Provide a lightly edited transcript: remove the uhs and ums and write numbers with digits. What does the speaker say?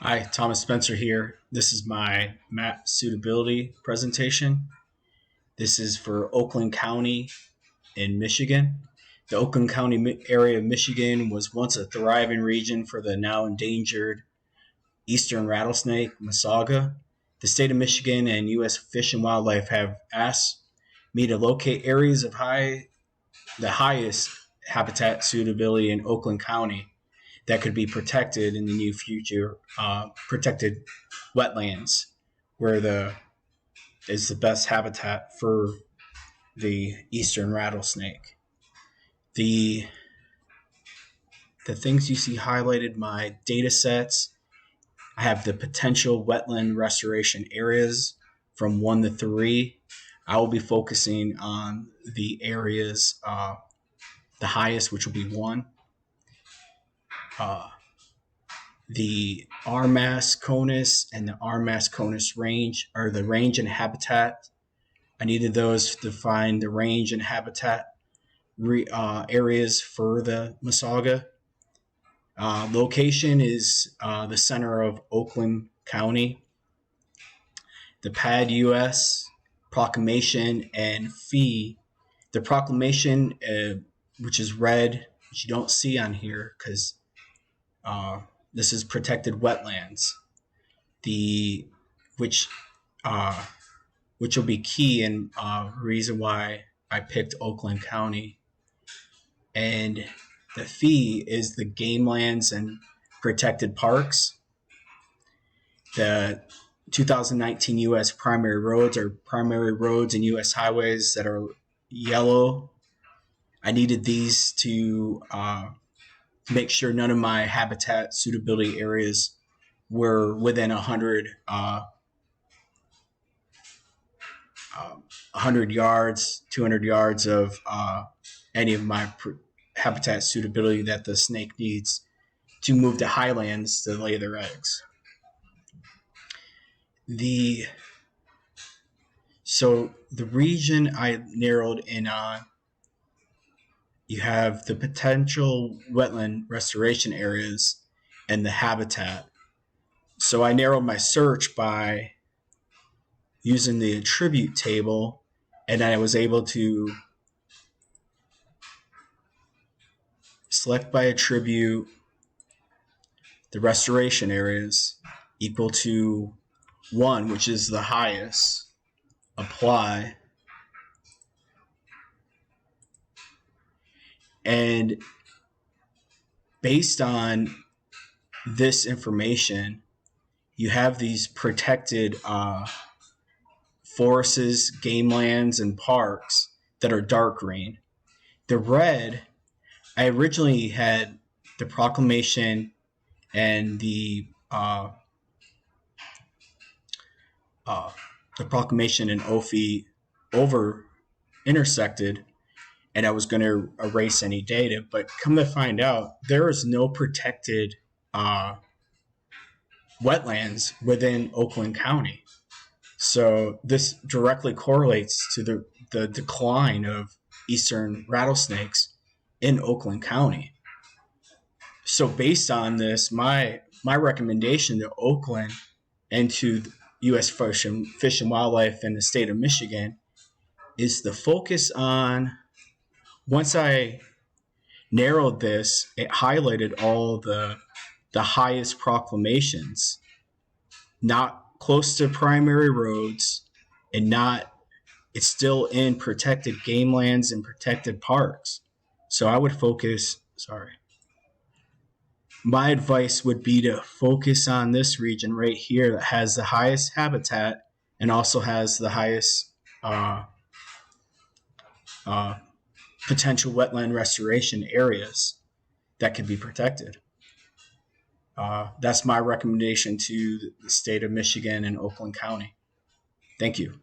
Hi, Thomas Spencer here. This is my map suitability presentation. This is for Oakland County in Michigan. The Oakland County area of Michigan was once a thriving region for the now endangered eastern rattlesnake, Masaga. The state of Michigan and U.S. Fish and Wildlife have asked me to locate areas of the highest habitat suitability in Oakland County that could be protected in the near future, protected wetlands, where the is the best habitat for the eastern rattlesnake. The the things you see highlighted, my data sets, I have the potential wetland restoration areas from 1 to 3. I will be focusing on the areas, the highest, which will be 1. The RMAS CONUS and the RMAS CONUS range are the range and habitat. I needed those to find the range and habitat areas for the Masaga. Location is the center of Oakland County. The PAD US proclamation and fee. The proclamation, which is red, which you don't see on here because this is protected wetlands. Which will be key and reason why I picked Oakland County. And the fee is the game lands and protected parks. The 2019 U.S. primary roads are primary roads and U.S. highways that are yellow. I needed these to make sure none of my habitat suitability areas were within 100 yards, 200 yards of any of my habitat suitability that the snake needs to move to highlands to lay their eggs. So the region I narrowed in on, you have the potential wetland restoration areas and the habitat. So I narrowed my search by using the attribute table, and I was able to select by attribute the restoration areas equal to 1, which is the highest, apply, and based on this information, you have these protected forests, game lands, and parks that are dark green. The red, I originally had the proclamation and the proclamation and OFI over intersected, and I was going to erase any data, but come to find out, there is no protected wetlands within Oakland County. So this directly correlates to the decline of eastern rattlesnakes in Oakland County. So based on this, my recommendation to Oakland and to U.S. Fish and Wildlife in the state of Michigan is to focus on, once I narrowed this, it highlighted all the highest proclamations, not close to primary roads, and it's still in protected game lands and protected parks. So I would focus, my advice would be to focus on this region right here that has the highest habitat and also has the highest potential wetland restoration areas that could be protected. That's my recommendation to the state of Michigan and Oakland County. Thank you.